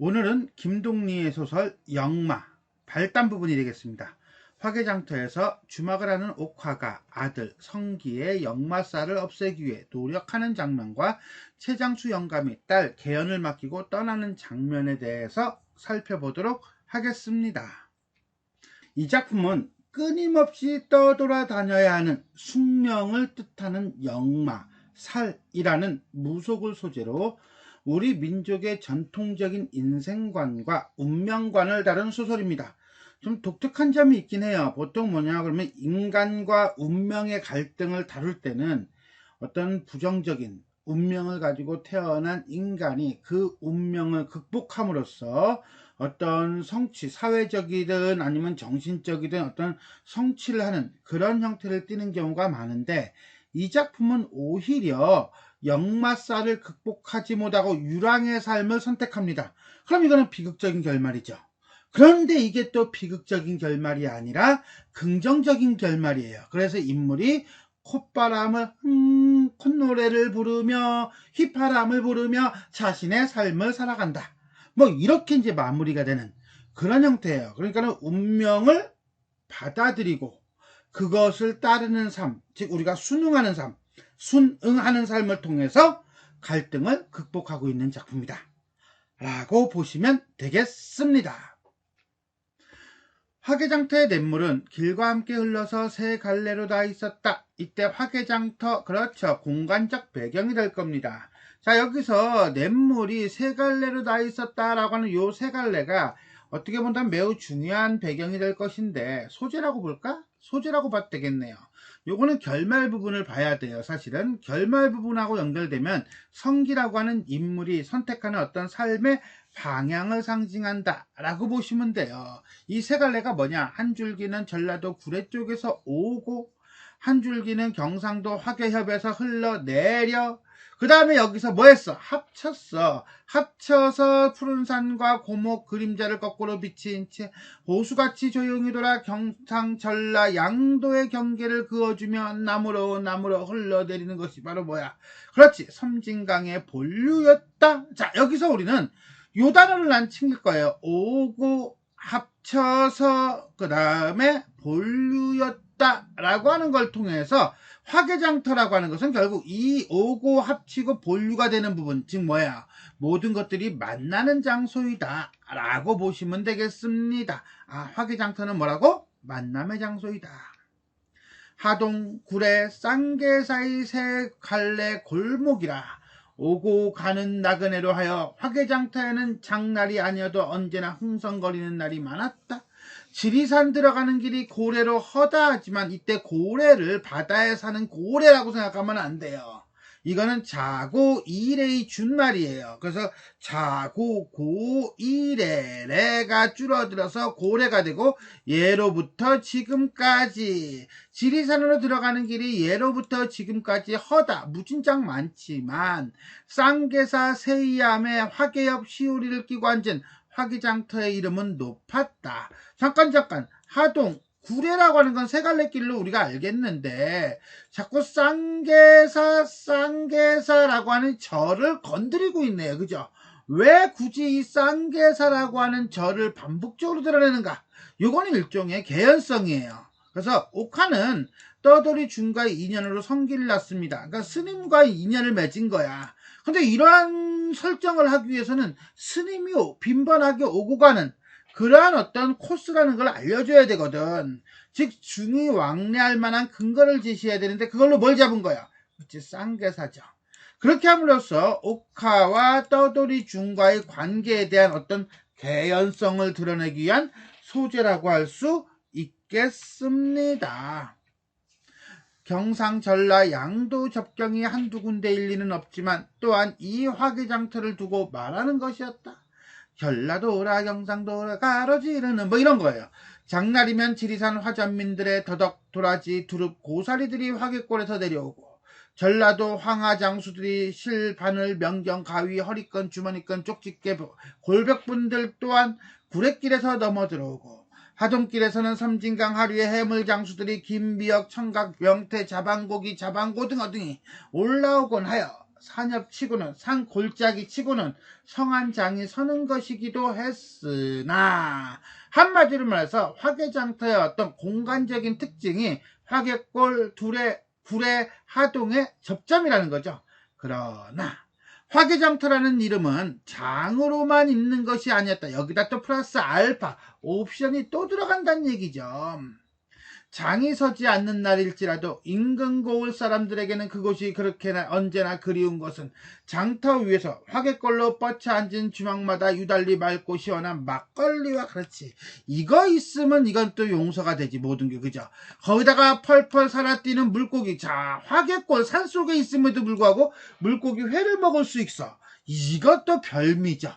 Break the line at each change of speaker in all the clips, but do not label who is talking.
오늘은 김동리의 소설 영마 발단 부분이 되겠습니다. 화개장터에서 주막을 하는 옥화가 아들 성기의 역마살을 없애기 위해 노력하는 장면과 최장수 영감이 딸 개연을 맡기고 떠나는 장면에 대해서 살펴보도록 하겠습니다. 이 작품은 끊임없이 떠돌아다녀야 하는 숙명을 뜻하는 역마, 살이라는 무속을 소재로 우리 민족의 전통적인 인생관과 운명관을 다룬 소설입니다. 좀 독특한 점이 있긴 해요. 보통 뭐냐 그러면 인간과 운명의 갈등을 다룰 때는 어떤 부정적인 운명을 가지고 태어난 인간이 그 운명을 극복함으로써 어떤 성취, 사회적이든 아니면 정신적이든 어떤 성취를 하는 그런 형태를 띠는 경우가 많은데, 이 작품은 오히려 역마살을 극복하지 못하고 유랑의 삶을 선택합니다. 그럼 이거는 비극적인 결말이죠. 그런데 이게 또 비극적인 결말이 아니라 긍정적인 결말이에요. 그래서 인물이 콧바람을 콧노래를 부르며 휘파람을 부르며 자신의 삶을 살아간다. 뭐 이렇게 이제 마무리가 되는 그런 형태예요. 그러니까 운명을 받아들이고 그것을 따르는 삶, 즉 우리가 순응하는 삶, 순응하는 삶을 통해서 갈등을 극복하고 있는 작품이다 라고 보시면 되겠습니다. 화개장터의 냇물은 길과 함께 흘러서 세 갈래로 다 있었다. 이때 화개장터, 그렇죠, 공간적 배경이 될 겁니다. 자, 여기서 냇물이 세 갈래로 다 있었다라고 하는 요 세 갈래가 어떻게 본다면 매우 중요한 배경이 될 것인데, 소재라고 볼까? 소재라고 봐도 되겠네요. 요거는 결말 부분을 봐야 돼요. 사실은 결말 부분하고 연결되면 성기라고 하는 인물이 선택하는 어떤 삶의 방향을 상징한다 라고 보시면 돼요. 이 세 갈래가 뭐냐, 한 줄기는 전라도 구례 쪽에서 오고, 한 줄기는 경상도 화개협에서 흘러내려, 그 다음에 여기서 뭐 했어? 합쳐서 푸른 산과 고목 그림자를 거꾸로 비친 채 호수같이 조용히 돌아 경상 전라 양도의 경계를 그어주며 나무로 흘러내리는 것이 바로 뭐야? 그렇지, 섬진강의 본류였다. 자, 여기서 우리는 요 단어를 난 챙길 거예요. 오고 합쳐서 그 다음에 본류였다 라고 하는 걸 통해서 화개장터라고 하는 것은 결국 이 오고 합치고 본류가 되는 부분, 즉 뭐야, 모든 것들이 만나는 장소이다 라고 보시면 되겠습니다. 화개장터는 뭐라고? 만남의 장소이다. 하동, 구례, 쌍계 사이 세 갈래 골목이라 오고 가는 나그네로 하여 화개장터에는 장날이 아니어도 언제나 흥성거리는 날이 많았다. 지리산 들어가는 길이 고래로 허다하지만 이때 고래를 바다에 사는 고래라고 생각하면 안 돼요. 이거는 자고 일의 준말이에요. 그래서 자고 고일의 레가 줄어들어서 고래가 되고, 예로부터 지금까지 지리산으로 들어가는 길이 예로부터 지금까지 허다, 무진장 많지만 쌍계사 세이암의 화개엽 시우리를 끼고 앉은 화개장터의 이름은 높았다. 잠깐 하동, 구례라고 하는 건 세 갈래 길로 우리가 알겠는데 자꾸 쌍계사라고 하는 절을 건드리고 있네요. 그죠? 왜 굳이 이 쌍계사라고 하는 절을 반복적으로 드러내는가? 요거는 일종의 개연성이에요. 그래서 옥화는 떠돌이 중과의 인연으로 성기를 낳습니다. 그러니까 스님과의 인연을 맺은 거야. 근데 이러한 설정을 하기 위해서는 스님이 빈번하게 오고 가는 그러한 어떤 코스라는 걸 알려줘야 되거든. 즉 중이 왕래할 만한 근거를 제시해야 되는데 그걸로 뭘 잡은 거야? 그렇지, 쌍계사죠. 그렇게 함으로써 옥화와 떠돌이 중과의 관계에 대한 어떤 개연성을 드러내기 위한 소재라고 할 수 있겠습니다. 경상 전라 양도 접경이 한두 군데일 리는 없지만 또한 이 화개장터를 두고 말하는 것이었다. 전라도라 경상도라 가로지르는 뭐 이런 거예요. 장날이면 지리산 화전민들의 더덕, 도라지, 두릅, 고사리들이 화개골에서 내려오고, 전라도 황하장수들이 실, 바늘, 명경, 가위, 허리끈, 주머니끈, 쪽집게, 골벽분들 또한 구례길에서 넘어 들어오고, 하동길에서는 섬진강 하류의 해물장수들이 김비역, 청각, 명태, 자방고기, 자방고 등이 올라오곤 하여 산엽치고는 산 골짜기 치고는 성한 장이 서는 것이기도 했으나, 한마디로 말해서 화개장터의 어떤 공간적인 특징이 화개골 굴의 하동의 접점이라는 거죠. 그러나 화개장터라는 이름은 장으로만 있는 것이 아니었다. 여기다 또 플러스 알파 옵션이 또 들어간다는 얘기죠. 장이 서지 않는 날일지라도 인근 고을 사람들에게는 그곳이 그렇게 언제나 그리운 것은 장터 위에서 화개골로 뻗쳐 앉은 주막마다 유달리 맑고 시원한 막걸리와, 그렇지, 이거 있으면 이건 또 용서가 되지, 모든 게. 그죠? 거기다가 펄펄 살아뛰는 물고기. 자, 화개골 산속에 있음에도 불구하고 물고기 회를 먹을 수 있어. 이것도 별미죠.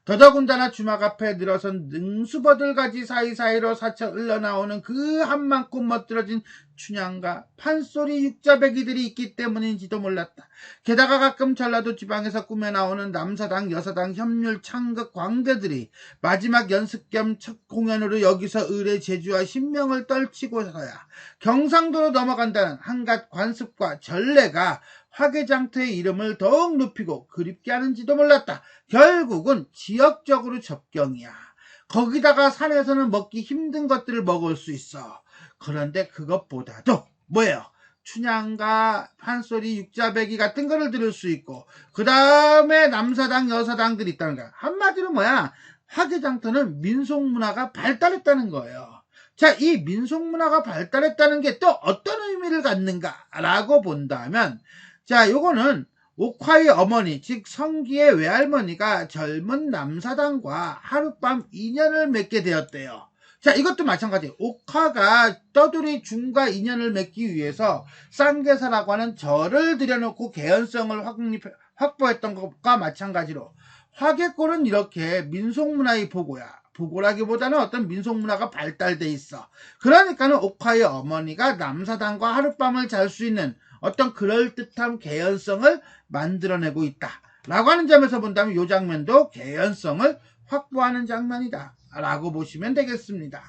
더더군다나 주막 앞에 늘어선 능수버들가지 사이사이로 사쳐 흘러나오는 그 한만큼 멋들어진 춘향과 판소리 육자배기들이 있기 때문인지도 몰랐다. 게다가 가끔 전라도 지방에서 꿈에 나오는 남사당, 여사당, 협률, 창극, 광대들이 마지막 연습 겸 첫 공연으로 여기서 의뢰, 제주와 신명을 떨치고서야 경상도로 넘어간다는 한갓 관습과 전례가 화개장터의 이름을 더욱 높이고 그립게 하는지도 몰랐다. 결국은 지역적으로 접경이야. 거기다가 산에서는 먹기 힘든 것들을 먹을 수 있어. 그런데 그것보다도 뭐예요? 춘향과 판소리, 육자배기 같은 거를 들을 수 있고, 그 다음에 남사당, 여사당들이 있다는 거야. 한마디로 뭐야? 화개장터는 민속문화가 발달했다는 거예요. 자, 이 민속문화가 발달했다는 게 또 어떤 의미를 갖는가라고 본다면, 자, 요거는 옥화의 어머니, 즉 성기의 외할머니가 젊은 남사당과 하룻밤 인연을 맺게 되었대요. 자, 이것도 마찬가지예요. 옥화가 떠돌이 중과 인연을 맺기 위해서 쌍계사라고 하는 절을 들여놓고 개연성을 확보했던 것과 마찬가지로 화개골은 이렇게 민속문화의 보고야. 보고라기보다는 어떤 민속문화가 발달돼 있어. 그러니까는 옥화의 어머니가 남사당과 하룻밤을 잘 수 있는 어떤 그럴듯한 개연성을 만들어내고 있다 라고 하는 점에서 본다면 이 장면도 개연성을 확보하는 장면이다 라고 보시면 되겠습니다.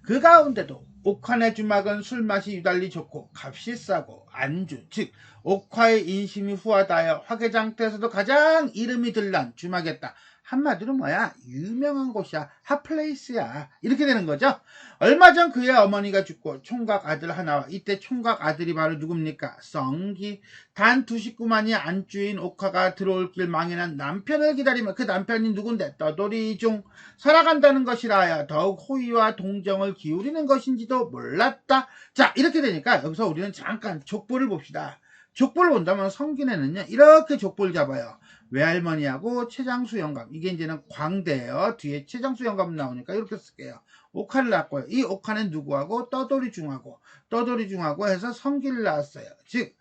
그 가운데도 옥화의 주막은 술맛이 유달리 좋고 값이 싸고 안주, 즉 옥화의 인심이 후하다하여 화개장터에서도 가장 이름이 들난 주막이었다. 한마디로 뭐야? 유명한 곳이야. 핫플레이스야. 이렇게 되는 거죠. 얼마 전 그의 어머니가 죽고 총각 아들 하나와, 이때 총각 아들이 바로 누굽니까? 성기. 단 두 식구만이 안주인 옥화가 들어올 길 망연한 남편을 기다리며, 그 남편이 누군데? 떠돌이 중 살아간다는 것이라 하여 더욱 호의와 동정을 기울이는 것인지도 몰랐다. 자, 이렇게 되니까 여기서 우리는 잠깐 족보를 봅시다. 족보를 본다면 성기네는요, 이렇게 족보를 잡아요. 외할머니하고 최장수 영감, 이게 이제는 광대예요. 뒤에 최장수 영감 나오니까 이렇게 쓸게요. 옥화를 낳았고요. 이 옥화는 누구하고? 떠돌이 중하고 해서 성기를 낳았어요. 즉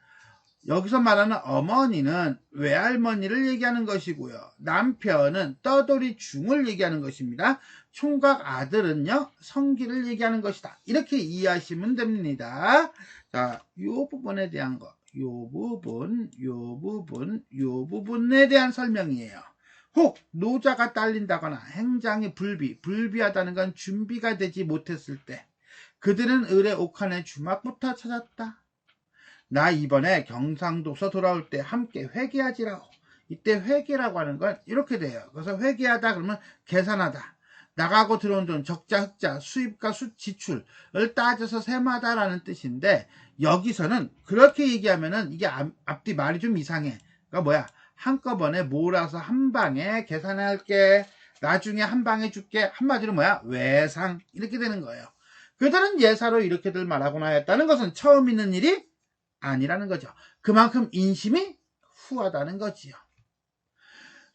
여기서 말하는 어머니는 외할머니를 얘기하는 것이고요. 남편은 떠돌이 중을 얘기하는 것입니다. 총각 아들은요, 성기를 얘기하는 것이다. 이렇게 이해하시면 됩니다. 자, 이 부분에 대한 거, 요 부분에 대한 설명이에요. 혹 노자가 딸린다거나 행장이 불비하다는 건 준비가 되지 못했을 때 그들은 을의 옥한의 주막부터 찾았다. 나 이번에 경상도서 돌아올 때 함께 회개하지라고. 이때 회개라고 하는 건 이렇게 돼요. 그래서 회개하다 그러면 계산하다. 나가고 들어온 돈, 적자, 흑자, 수입과 지출을 따져서 셈하다라는 뜻인데, 여기서는 그렇게 얘기하면은 이게 앞뒤 말이 좀 이상해. 그러니까 뭐야? 한꺼번에 몰아서 한 방에 계산할게. 나중에 한 방에 줄게. 한마디로 뭐야? 외상. 이렇게 되는 거예요. 그들은 예사로 이렇게들 말하곤 하였다는 것은 처음 있는 일이 아니라는 거죠. 그만큼 인심이 후하다는 거지요.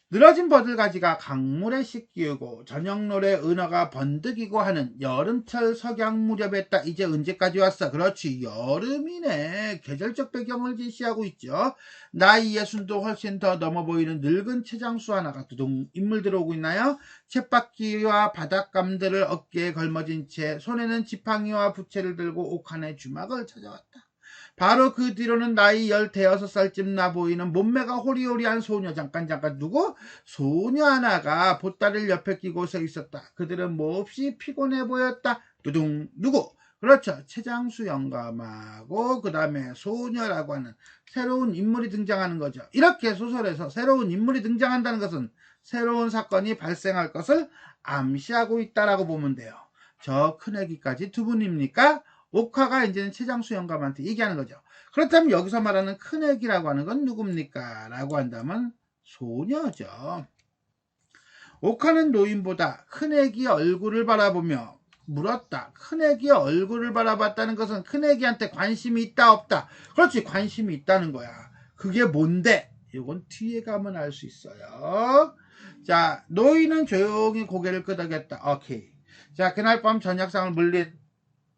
늘어진 버들가지가 강물에 씻기우고 저녁노래 은어가 번득이고 하는 여름철 석양 무렵에 딱 이제 언제까지 왔어? 그렇지, 여름이네. 계절적 배경을 제시하고 있죠. 나이 60도 훨씬 더 넘어 보이는 늙은 최장수 하나가 두둥 인물 들어오고 있나요? 쳇바퀴와 바닷감들을 어깨에 걸머진 채 손에는 지팡이와 부채를 들고 옥한의 주막을 찾아왔다. 바로 그 뒤로는 나이 15살쯤 나 보이는 몸매가 호리호리한 소녀, 잠깐 누구? 소녀 하나가 보따리를 옆에 끼고 서 있었다. 그들은 몹시 피곤해 보였다. 두둥 누구? 그렇죠. 최장수 영감하고 그 다음에 소녀라고 하는 새로운 인물이 등장하는 거죠. 이렇게 소설에서 새로운 인물이 등장한다는 것은 새로운 사건이 발생할 것을 암시하고 있다라고 보면 돼요. 저 큰애기까지 두 분입니까? 옥화가 이제는 최장수 영감한테 얘기하는 거죠. 그렇다면 여기서 말하는 큰애기라고 하는 건 누굽니까? 라고 한다면 소녀죠. 옥화는 노인보다 큰애기 얼굴을 바라보며 물었다. 큰애기 얼굴을 바라봤다는 것은 큰애기한테 관심이 있다 없다. 그렇지, 관심이 있다는 거야. 그게 뭔데? 이건 뒤에 가면 알 수 있어요. 자, 노인은 조용히 고개를 끄덕였다. 오케이. 자, 그날 밤 저녁상을 물린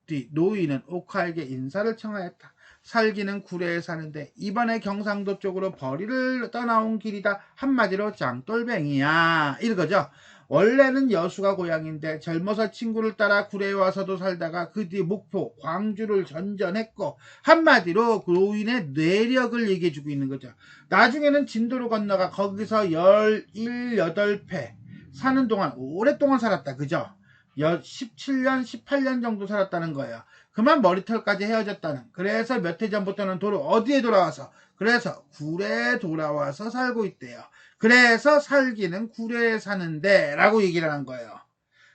뒤 노인은 옥화에게 인사를 청하였다. 살기는 구례에 사는데 이번에 경상도 쪽으로 벌이를 떠나온 길이다. 한마디로 장돌뱅이야. 이거죠. 원래는 여수가 고향인데 젊어서 친구를 따라 구례에 와서도 살다가 그 뒤 목포, 광주를 전전했고 한마디로 그 노인의 뇌력을 얘기해주고 있는 거죠. 나중에는 진도로 건너가 거기서 17, 18패 사는 동안 오랫동안 살았다. 그죠? 17년, 18년 정도 살았다는 거예요. 그만 머리털까지 헤어졌다는. 그래서 몇 해 전부터는 어디에 돌아와서, 그래서 구례에 돌아와서 살고 있대요. 그래서 살기는 구례에 사는데 라고 얘기를 한 거예요.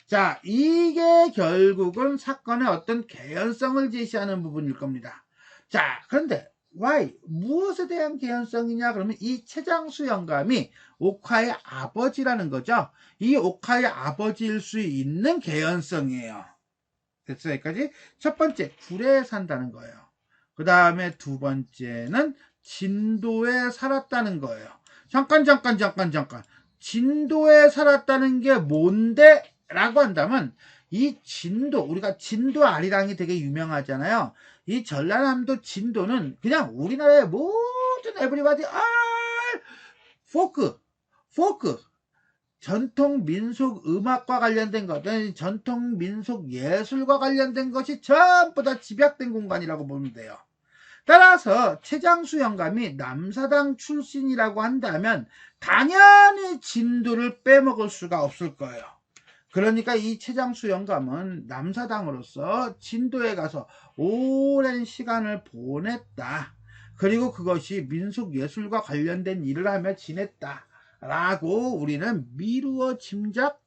자, 이게 결국은 사건의 어떤 개연성을 제시하는 부분일 겁니다. 자, 그런데 why? 무엇에 대한 개연성이냐? 그러면 이 최장수 영감이 옥화의 아버지라는 거죠. 이 옥화의 아버지일 수 있는 개연성이에요. 됐어요? 여기까지? 첫 번째, 구례에 산다는 거예요. 그 다음에 두 번째는 진도에 살았다는 거예요. 잠깐. 진도에 살았다는 게 뭔데? 라고 한다면, 이 진도, 우리가 진도 아리랑이 되게 유명하잖아요. 이 전라남도 진도는 그냥 우리나라의 모든 에브리바디 포크 전통 민속 음악과 관련된 것, 전통 민속 예술과 관련된 것이 전부 다 집약된 공간이라고 보면 돼요. 따라서 최장수 영감이 남사당 출신이라고 한다면 당연히 진도를 빼먹을 수가 없을 거예요. 그러니까 이 최장수 영감은 남사당으로서 진도에 가서 오랜 시간을 보냈다. 그리고 그것이 민속예술과 관련된 일을 하며 지냈다. 라고 우리는 미루어 짐작,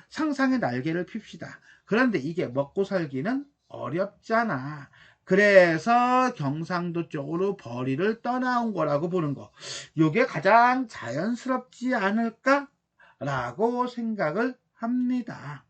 상상의 날개를 핍시다. 그런데 이게 먹고 살기는 어렵잖아. 그래서 경상도 쪽으로 벌이를 떠나온 거라고 보는 거. 이게 가장 자연스럽지 않을까? 라고 생각을 합니다.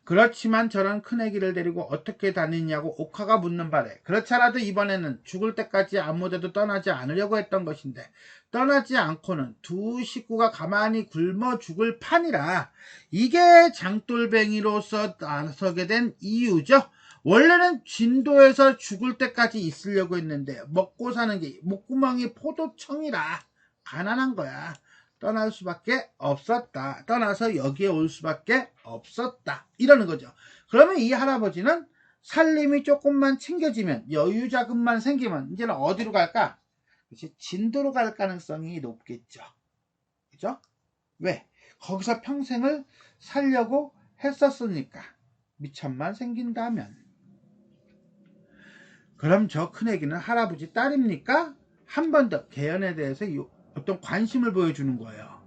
그렇지만 저런 큰애기를 데리고 어떻게 다니냐고 옥화가 묻는 바래. 그렇지 않아도 이번에는 죽을 때까지 아무데도 떠나지 않으려고 했던 것인데 떠나지 않고는 두 식구가 가만히 굶어 죽을 판이라. 이게 장돌뱅이로서 나서게 된 이유죠. 원래는 진도에서 죽을 때까지 있으려고 했는데 먹고 사는 게 목구멍이 포도청이라 가난한 거야. 떠날 수밖에 없었다. 떠나서 여기에 올 수밖에 없었다. 이러는 거죠. 그러면 이 할아버지는 살림이 조금만 챙겨지면, 여유 자금만 생기면 이제는 어디로 갈까? 그치? 진도로 갈 가능성이 높겠죠. 그죠? 왜? 거기서 평생을 살려고 했었으니까. 미천만 생긴다면. 그럼 저 큰애기는 할아버지 딸입니까? 한 번 더 개연에 대해서 어떤 관심을 보여주는 거예요.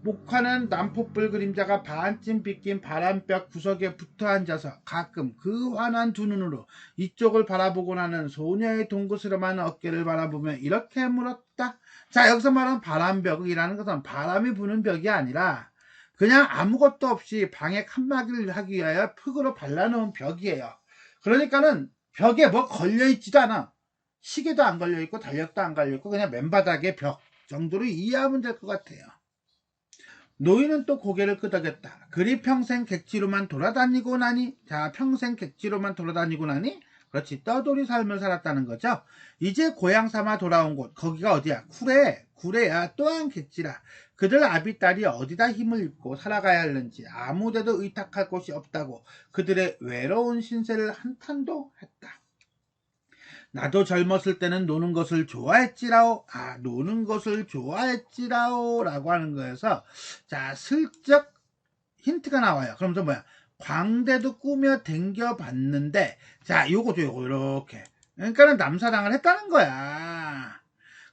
옥화는 남포불 그림자가 반쯤 빗긴 바람벽 구석에 붙어 앉아서 가끔 그 환한 두 눈으로 이쪽을 바라보고 나는 소녀의 동그스름한 어깨를 바라보며 이렇게 물었다. 자, 여기서 말하는 바람벽이라는 것은 바람이 부는 벽이 아니라 그냥 아무것도 없이 방에 칸막이를 하기 위하여 흙으로 발라놓은 벽이에요. 그러니까는 벽에 뭐 걸려있지도 않아. 시계도 안 걸려있고 달력도 안 걸려있고 그냥 맨바닥에 벽 정도로 이해하면 될 것 같아요. 노인은 또 고개를 끄덕였다. 그리 평생 객지로만 돌아다니고 나니? 자, 평생 객지로만 돌아다니고 나니? 그렇지, 떠돌이 삶을 살았다는 거죠. 이제 고향 삼아 돌아온 곳, 거기가 어디야? 구례야. 또한 객지라. 그들 아비딸이 어디다 힘을 입고 살아가야 하는지 아무데도 의탁할 곳이 없다고 그들의 외로운 신세를 한탄도 했다. 나도 젊었을 때는 노는 것을 좋아했지라오. 노는 것을 좋아했지라오 라고 하는 거여서, 자, 슬쩍 힌트가 나와요. 그러면서 뭐야? 광대도 꾸며 댕겨봤는데, 자, 요거죠, 요거, 요렇게. 그러니까는 남사당을 했다는 거야.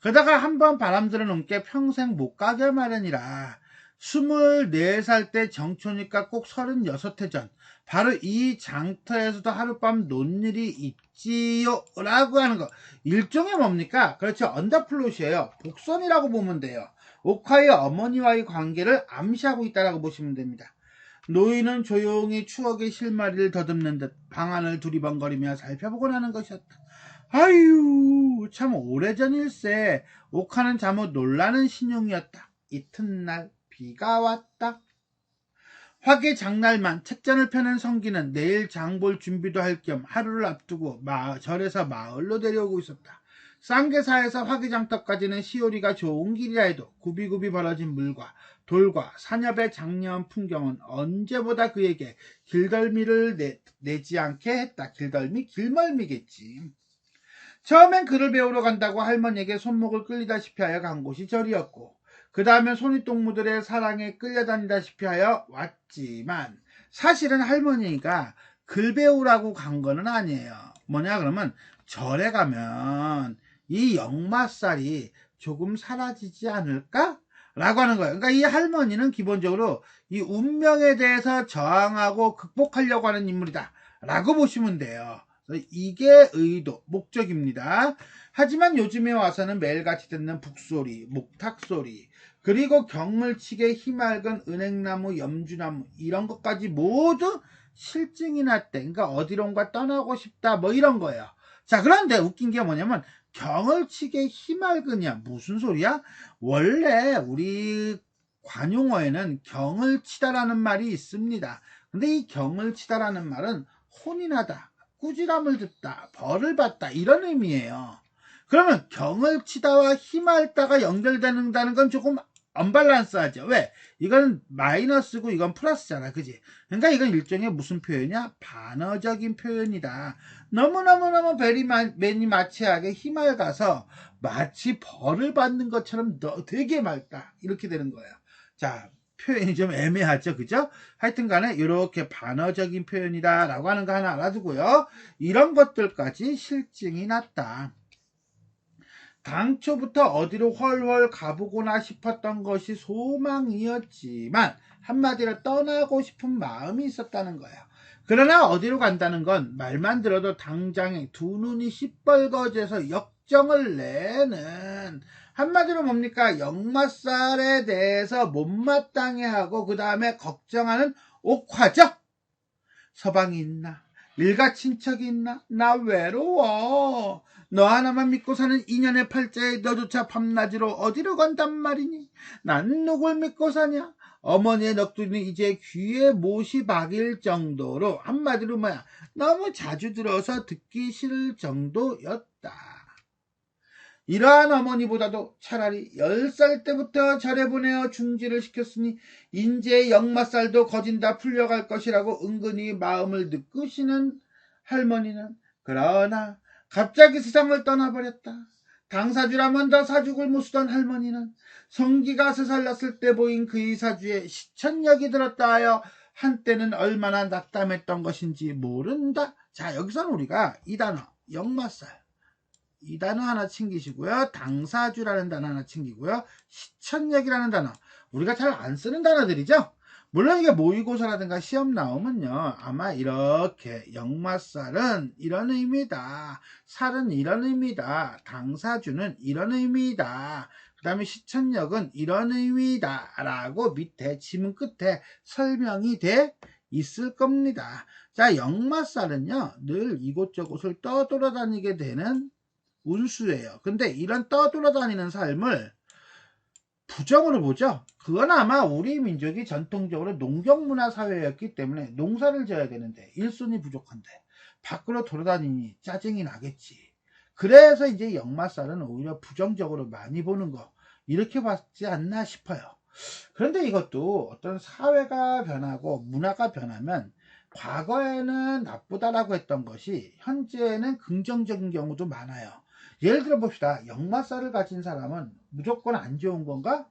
그러다가 한번 바람 들어놓은 게 평생 못 가게 마련이라 24살 때 정초니까 꼭 36해 전 바로 이 장터에서도 하룻밤 논 일이 있지요 라고 하는 거. 일종의 뭡니까? 그렇죠, 언더플롯이에요. 복선이라고 보면 돼요. 옥화의 어머니와의 관계를 암시하고 있다라고 보시면 됩니다. 노인은 조용히 추억의 실마리를 더듬는 듯 방안을 두리번거리며 살펴보곤 하는 것이었다. 아유, 참 오래전 일세. 옥화는 잠옷 놀라는 신용이었다. 이튿날 비가 왔다. 화계 장날만 책잔을 펴는 성기는 내일 장볼 준비도 할 겸 하루를 앞두고 절에서 마을로 내려오고 있었다. 쌍계사에서 화계장터까지는 시오리가 좋은 길이라 해도 굽이굽이 벌어진 물과 돌과 산엽의 장려한 풍경은 언제보다 그에게 길덜미를 내지 않게 했다. 길덜미? 길멀미겠지. 처음엔 글을 배우러 간다고 할머니에게 손목을 끌리다시피 하여 간 곳이 절이었고, 그 다음에 손윗동무들의 사랑에 끌려다니다시피 하여 왔지만, 사실은 할머니가 글 배우라고 간 거는 아니에요. 뭐냐 그러면 절에 가면 이 역마살이 조금 사라지지 않을까? 라고 하는 거예요. 그러니까 이 할머니는 기본적으로 이 운명에 대해서 저항하고 극복하려고 하는 인물이다 라고 보시면 돼요. 이게 의도, 목적입니다. 하지만 요즘에 와서는 매일같이 듣는 북소리, 목탁소리, 그리고 경을치게 희맑은 은행나무, 염주나무 이런 것까지 모두 실증이 났대. 그러니까 어디론가 떠나고 싶다 뭐 이런 거예요. 자, 그런데 웃긴 게 뭐냐면 경을치게 희맑으냐 무슨 소리야? 원래 우리 관용어에는 경을치다라는 말이 있습니다. 근데 이 경을치다라는 말은 혼인하다, 꾸지람을 듣다, 벌을 받다 이런 의미예요. 그러면 경을치다와 희맑다가 연결되는다는 건 조금 언밸런스하죠. 왜? 이건 마이너스고 이건 플러스잖아. 그지? 그러니까 이건 일종의 무슨 표현이야? 반어적인 표현이다. 너무너무너무 매니 마치하게 희맑아서 마치 벌을 받는 것처럼 되게 맑다. 이렇게 되는 거예요. 자, 표현이 좀 애매하죠. 그죠? 하여튼 간에 이렇게 반어적인 표현이다 라고 하는 거 하나 알아두고요. 이런 것들까지 실증이 났다. 당초부터 어디로 훨훨 가보거나 싶었던 것이 소망이었지만 한마디로 떠나고 싶은 마음이 있었다는 거예요. 그러나 어디로 간다는 건 말만 들어도 당장에 두 눈이 시뻘거져서 역정을 내는, 한마디로 뭡니까? 역마살에 대해서 못마땅해 하고 그 다음에 걱정하는 옥화죠. 서방이 있나? 일가 친척이 있나? 나 외로워. 너 하나만 믿고 사는 인연의 팔자에 너조차 밤낮으로 어디로 간단 말이니? 난 누굴 믿고 사냐? 어머니의 넋두리는 이제 귀에 못이 박일 정도로, 한마디로 뭐야, 너무 자주 들어서 듣기 싫을 정도였다. 이러한 어머니보다도 차라리 10살 때부터 절에 보내어 중지를 시켰으니 인제 역마살도 거진다 풀려갈 것이라고 은근히 마음을 느끼시는 할머니는, 그러나 갑자기 세상을 떠나버렸다. 당사주라면 더 사죽을 무수던 할머니는 성기가 3살 났을 때 보인 그의 사주에 시천력이 들었다 하여 한때는 얼마나 낙담했던 것인지 모른다. 자, 여기서는 우리가 이 단어 역마살, 이 단어 하나 챙기시고요. 당사주라는 단어 하나 챙기고요. 시천력이라는 단어, 우리가 잘 안 쓰는 단어들이죠. 물론 이게 모의고사라든가 시험 나오면요, 아마 이렇게 역마살은 이런 의미다, 살은 이런 의미다, 당사주는 이런 의미다, 그 다음에 시천력은 이런 의미다 라고 밑에 지문 끝에 설명이 돼 있을 겁니다. 자, 역마살은요 늘 이곳저곳을 떠돌아다니게 되는 운수예요. 근데 이런 떠돌아다니는 삶을 부정으로 보죠. 그건 아마 우리 민족이 전통적으로 농경문화 사회였기 때문에 농사를 지어야 되는데 일손이 부족한데 밖으로 돌아다니니 짜증이 나겠지. 그래서 이제 역마살은 오히려 부정적으로 많이 보는 거, 이렇게 봤지 않나 싶어요. 그런데 이것도 어떤 사회가 변하고 문화가 변하면 과거에는 나쁘다라고 했던 것이 현재는 긍정적인 경우도 많아요. 예를 들어 봅시다. 역마살을 가진 사람은 무조건 안 좋은 건가?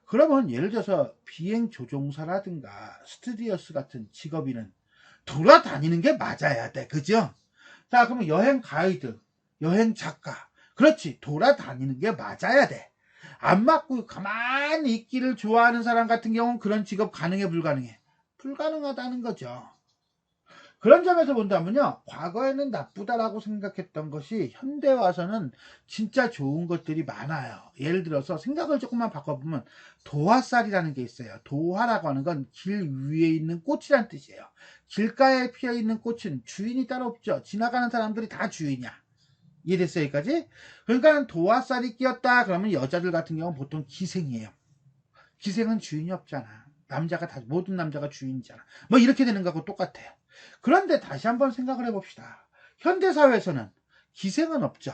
그러면 예를 들어서 비행 조종사라든가 스튜디오스 같은 직업인은 돌아다니는 게 맞아야 돼. 그죠? 자, 그러면 여행 가이드, 여행 작가. 그렇지. 돌아다니는 게 맞아야 돼. 안 맞고 가만히 있기를 좋아하는 사람 같은 경우는 그런 직업 가능해, 불가능해? 불가능하다는 거죠. 그런 점에서 본다면요, 과거에는 나쁘다라고 생각했던 것이 현대 와서는 진짜 좋은 것들이 많아요. 예를 들어서 생각을 조금만 바꿔보면 도화살이라는 게 있어요. 도화라고 하는 건 길 위에 있는 꽃이란 뜻이에요. 길가에 피어 있는 꽃은 주인이 따로 없죠. 지나가는 사람들이 다 주인이야. 이해됐어요, 여기까지? 그러니까 도화살이 끼었다 그러면 여자들 같은 경우는 보통 기생이에요. 기생은 주인이 없잖아. 남자가 다, 모든 남자가 주인이잖아. 뭐 이렇게 되는 거하고 똑같아요. 그런데 다시 한번 생각을 해봅시다. 현대사회에서는 기생은 없죠.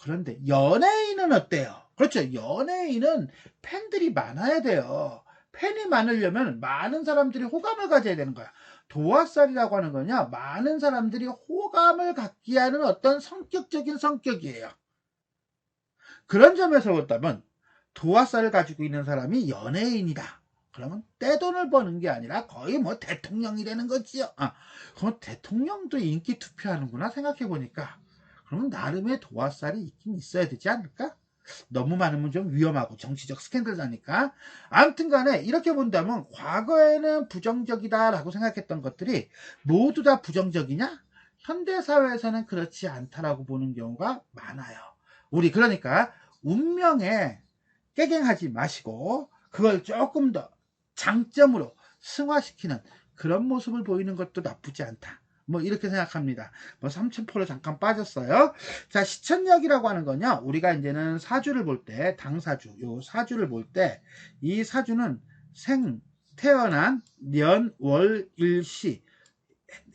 그런데 연예인은 어때요? 그렇죠. 연예인은 팬들이 많아야 돼요. 팬이 많으려면 많은 사람들이 호감을 가져야 되는 거야. 도화살이라고 하는 거냐, 많은 사람들이 호감을 갖게 하는 어떤 성격적인 성격이에요. 그런 점에서 본다면 도화살을 가지고 있는 사람이 연예인이다. 그러면 떼돈을 버는 게 아니라 거의 뭐 대통령이 되는 거지요. 그럼 대통령도 인기 투표하는구나 생각해보니까. 그러면 나름의 도화살이 있긴 있어야 되지 않을까? 너무 많으면 좀 위험하고 정치적 스캔들 나니까. 아무튼 간에 이렇게 본다면 과거에는 부정적이다라고 생각했던 것들이 모두 다 부정적이냐? 현대사회에서는 그렇지 않다라고 보는 경우가 많아요. 우리 그러니까 운명에 깨갱하지 마시고 그걸 조금 더 장점으로 승화시키는 그런 모습을 보이는 것도 나쁘지 않다. 뭐 이렇게 생각합니다. 뭐 삼천포로 잠깐 빠졌어요. 자, 시천역이라고 하는 거냐, 우리가 이제는 사주를 볼 때, 당사주, 요 사주를 볼 때 이 사주는 태어난 년, 월, 일, 시,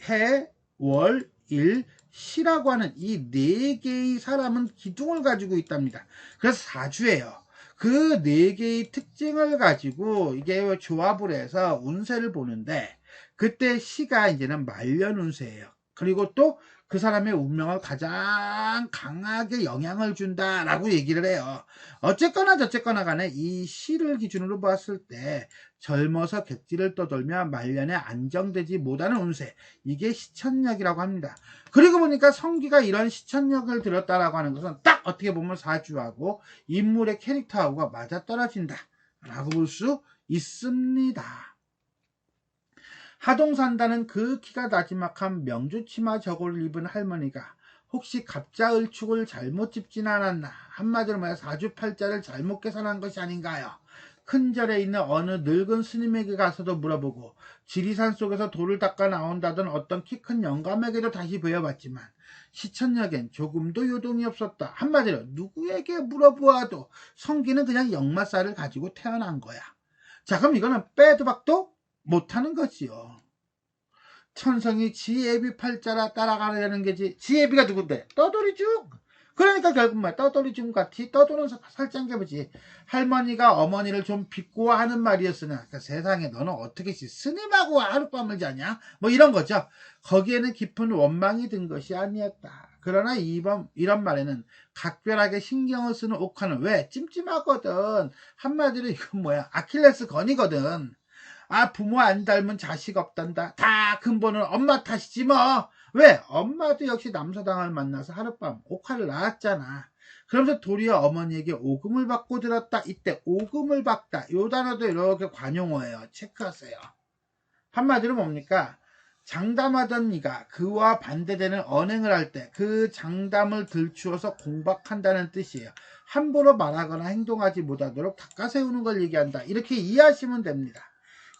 해, 월, 일, 시라고 하는 이 네 개의 사람은 기둥을 가지고 있답니다. 그래서 사주예요. 그 네 개의 특징을 가지고 이게 조합을 해서 운세를 보는데, 그때 시가 이제는 말년 운세예요. 그리고 또 그 사람의 운명을 가장 강하게 영향을 준다라고 얘기를 해요. 어쨌거나 저쨌거나 간에 이 시를 기준으로 봤을 때 젊어서 객지를 떠돌며 말년에 안정되지 못하는 운세, 이게 시천역이라고 합니다. 그리고 보니까 성기가 이런 시천역을 들었다라고 하는 것은 딱 어떻게 보면 사주하고 인물의 캐릭터하고가 맞아떨어진다 라고 볼 수 있습니다. 하동산다는 그 키가 나지막한 명주치마 저고를 입은 할머니가 혹시 갑자을축을 잘못 짚진 않았나, 한마디로 말해 사주팔자를 잘못 계산한 것이 아닌가요? 큰 절에 있는 어느 늙은 스님에게 가서도 물어보고 지리산 속에서 돌을 닦아 나온다던 어떤 키 큰 영감에게도 다시 배워봤지만 시천역엔 조금도 요동이 없었다. 한마디로 누구에게 물어보아도 성기는 그냥 역마살을 가지고 태어난 거야. 자, 그럼 이거는 빼도 박도 못하는 거지요. 천성이 지애비 팔자라 따라가려는 게지. 지애비가 누군데? 떠돌이중. 그러니까 결국 뭐야, 떠돌이중 같이 떠도는 살짱개보지. 할머니가 어머니를 좀 비꼬아하는 말이었으나, 그러니까 세상에 너는 어떻게 스님하고 하룻밤을 자냐, 뭐 이런 거죠. 거기에는 깊은 원망이 든 것이 아니었다. 그러나 이런 말에는 각별하게 신경을 쓰는 옥화는 왜 찜찜하거든. 한마디로 이건 뭐야, 아킬레스 건이거든. 부모 안 닮은 자식 없단다. 다 근본은 엄마 탓이지 뭐. 왜? 엄마도 역시 남사당을 만나서 하룻밤 옥화를 낳았잖아. 그러면서 도리어 어머니에게 오금을 받고 들었다. 이때 오금을 받다, 요 단어도 이렇게 관용어예요. 체크하세요. 한마디로 뭡니까? 장담하던 이가 그와 반대되는 언행을 할 때 그 장담을 들추어서 공박한다는 뜻이에요. 함부로 말하거나 행동하지 못하도록 닦아세우는 걸 얘기한다. 이렇게 이해하시면 됩니다.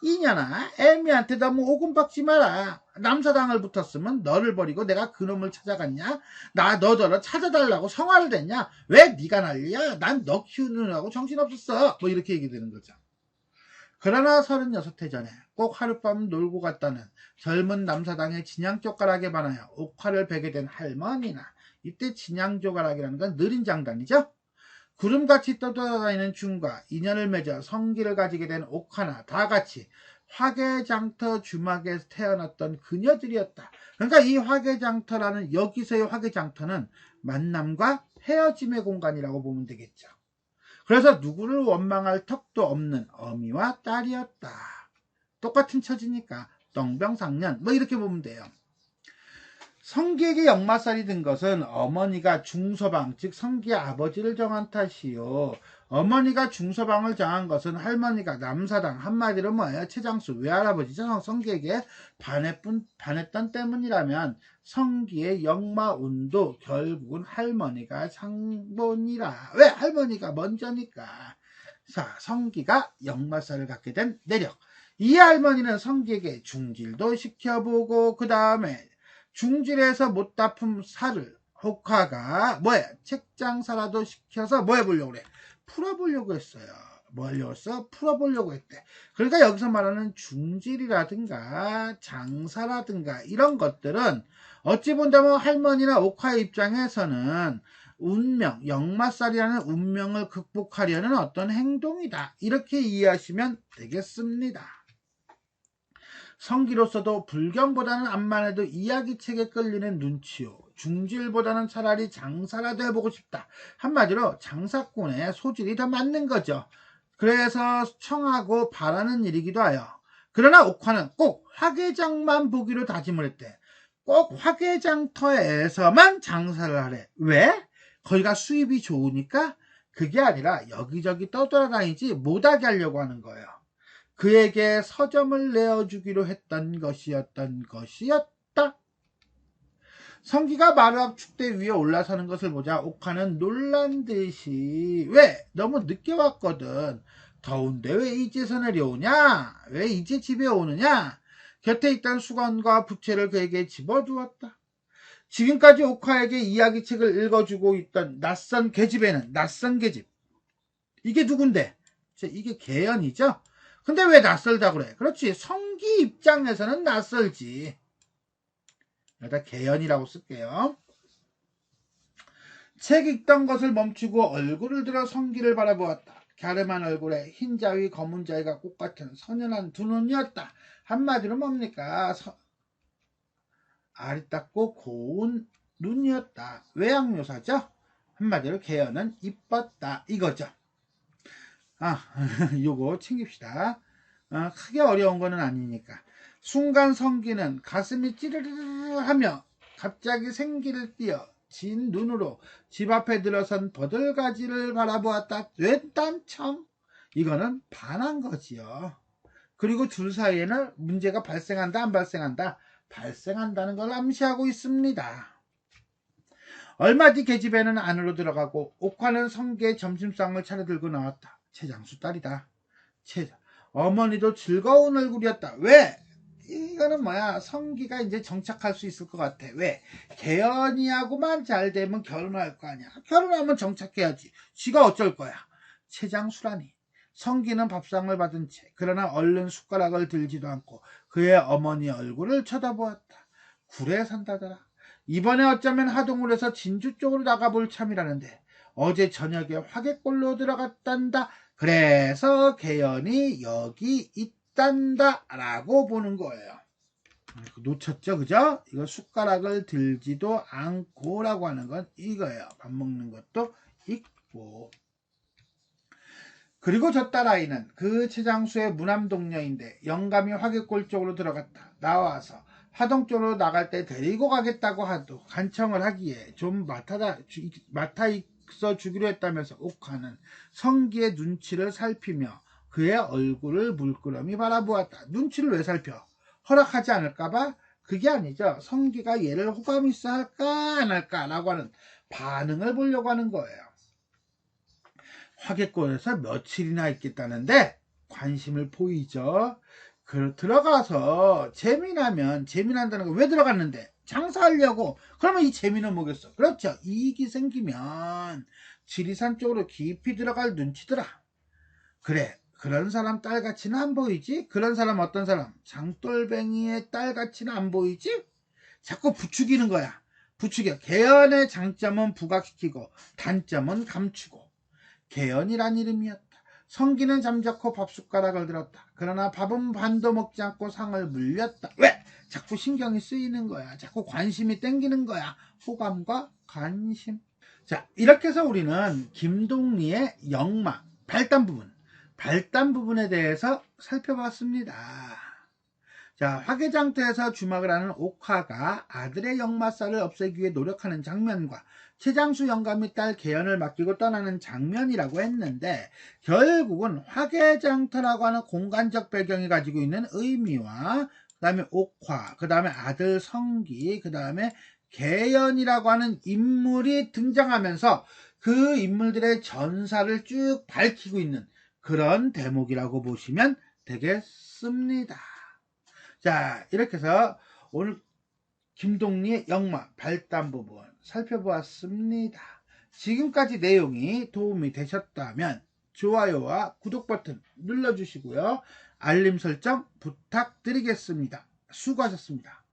이년아, 애미한테 너무 오금 박지 마라. 남사당을 붙었으면 너를 버리고 내가 그놈을 찾아갔냐? 나 너더러 찾아달라고 성화를 댔냐? 왜 네가 난리야? 난 너 키우느라고 정신없었어. 뭐 이렇게 얘기되는 거죠. 그러나 36해 전에 꼭 하룻밤 놀고 갔다는 젊은 남사당의 진양조가락에 반하여 옥화를 베게 된 할머니나, 이때 진양조가락이라는 건 느린 장단이죠. 구름같이 떠돌아다니는 중과 인연을 맺어 성기를 가지게 된 옥화나 다 같이 화개장터 주막에 태어났던 그녀들이었다. 그러니까 이 화개장터라는, 여기서의 화개장터는 만남과 헤어짐의 공간이라고 보면 되겠죠. 그래서 누구를 원망할 턱도 없는 어미와 딸이었다. 똑같은 처지니까 똥병상련 뭐 이렇게 보면 돼요. 성기에게 역마살이 든 것은 어머니가 중서방 즉 성기의 아버지를 정한 탓이요. 어머니가 중서방을 정한 것은 할머니가 남사당 한마디로 뭐예요? 최장수 외할아버지죠. 성기에게 반했던 때문이라면 성기의 역마운도 결국은 할머니가 상본이라. 왜? 할머니가 먼저니까. 자, 성기가 역마살을 갖게 된 내력. 이 할머니는 성기에게 중질도 시켜보고 그 다음에 중질에서 못 갚은 살을 옥화가 뭐야? 책장사라도 시켜서 뭐 해보려고 그래? 풀어보려고 했어요. 뭐 하려고 했어? 풀어보려고 했대. 그러니까 여기서 말하는 중질이라든가 장사라든가 이런 것들은 어찌 본다면 할머니나 옥화의 입장에서는 운명, 역마살이라는 운명을 극복하려는 어떤 행동이다. 이렇게 이해하시면 되겠습니다. 성기로서도 불경보다는 암만 해도 이야기책에 끌리는 눈치요. 중질보다는 차라리 장사라도 해보고 싶다. 한마디로 장사꾼의 소질이 더 맞는 거죠. 그래서 청하고 바라는 일이기도 하여. 그러나 옥화는 꼭 화개장만 보기로 다짐을 했대. 꼭 화개장터에서만 장사를 하래. 왜? 거기가 수입이 좋으니까? 그게 아니라 여기저기 떠돌아다니지 못하게 하려고 하는 거예요. 그에게 서점을 내어주기로 했던 것이었다. 성기가 마루앞 축대 위에 올라서는 것을 보자 옥화는 놀란 듯이 왜? 너무 늦게 왔거든. 더운데 왜 이제서 내려오냐? 왜 이제 집에 오느냐? 곁에 있던 수건과 부채를 그에게 집어주었다. 지금까지 옥화에게 이야기책을 읽어주고 있던 낯선 계집애는 낯선 계집. 이게 누군데? 이게 계연이죠? 근데 왜 낯설다 그래? 그렇지. 성기 입장에서는 낯설지. 여기다 계연이라고 쓸게요. 책 읽던 것을 멈추고 얼굴을 들어 성기를 바라보았다. 갸름한 얼굴에 흰 자위 검은 자위가 꽃같은 선연한 두 눈이었다. 한마디로 뭡니까? 아리따고 고운 눈이었다. 외양묘사죠? 한마디로 계연은 이뻤다 이거죠. 요거 챙깁시다. 크게 어려운 거는 아니니까. 순간 성기는 가슴이 찌르르르 하며 갑자기 생기를 띄어 진 눈으로 집 앞에 들어선 버들가지를 바라보았다. 웬딴청? 이거는 반한 거지요. 그리고 둘 사이에는 문제가 발생한다 안 발생한다? 발생한다는 걸 암시하고 있습니다. 얼마 뒤 계집애는 안으로 들어가고 옥화는 성기의 점심상을 차려들고 나왔다. 최장수 딸이다. 어머니도 즐거운 얼굴이었다. 왜? 이거는 뭐야? 성기가 이제 정착할 수 있을 것 같아. 왜? 계연이하고만 잘 되면 결혼할 거 아니야. 결혼하면 정착해야지. 지가 어쩔 거야. 최장수라니. 성기는 밥상을 받은 채 그러나 얼른 숟가락을 들지도 않고 그의 어머니 얼굴을 쳐다보았다. 굴에 산다더라. 이번에 어쩌면 하동을 해서 진주 쪽으로 나가볼 참이라는데 어제 저녁에 화개골로 들어갔단다. 그래서 계연이 여기 있단다 라고 보는 거예요. 놓쳤죠? 그죠? 이거 숟가락을 들지도 않고 라고 하는 건 이거예요. 밥 먹는 것도 있고. 그리고 저 딸아이는 그 최장수의 무남동녀인데 영감이 화개골 쪽으로 들어갔다. 나와서 하동 쪽으로 나갈 때 데리고 가겠다고 하도 간청을 하기에 좀 맡아 있어 주기로 했다면서 옥화는 성기의 눈치를 살피며 그의 얼굴을 물끄러미 바라보았다. 눈치를 왜 살펴? 허락하지 않을까봐? 그게 아니죠. 성기가 얘를 호감 있어 할까 안 할까 라고 하는 반응을 보려고 하는 거예요. 화개골에서 며칠이나 있겠다는데 관심을 보이죠. 들어가서 재미난다는 거 왜 들어갔는데? 장사하려고. 그러면 이 재미는 뭐겠어? 그렇죠. 이익이 생기면 지리산 쪽으로 깊이 들어갈 눈치더라. 그래. 그런 사람 딸같이는 안 보이지? 그런 사람 어떤 사람? 장돌뱅이의 딸같이는 안 보이지? 자꾸 부추기는 거야. 부추겨. 계연의 장점은 부각시키고 단점은 감추고. 계연이란 이름이었다. 성기는 잠자코 밥숟가락을 들었다. 그러나 밥은 반도 먹지 않고 상을 물렸다. 왜? 자꾸 신경이 쓰이는 거야. 자꾸 관심이 땡기는 거야. 호감과 관심. 자, 이렇게 해서 우리는 김동리의 역마, 발단 부분에 대해서 살펴봤습니다. 자, 화개장터에서 주막을 하는 옥화가 아들의 역마살을 없애기 위해 노력하는 장면과 최장수 영감이 딸 계연을 맡기고 떠나는 장면이라고 했는데, 결국은 화개장터라고 하는 공간적 배경이 가지고 있는 의미와 그 다음에 옥화, 그 다음에 아들 성기, 그 다음에 계연이라고 하는 인물이 등장하면서 그 인물들의 전사를 쭉 밝히고 있는 그런 대목이라고 보시면 되겠습니다. 자, 이렇게 해서 오늘 김동리의 역마 발단 부분 살펴보았습니다. 지금까지 내용이 도움이 되셨다면 좋아요와 구독 버튼 눌러주시고요. 알림 설정 부탁드리겠습니다. 수고하셨습니다.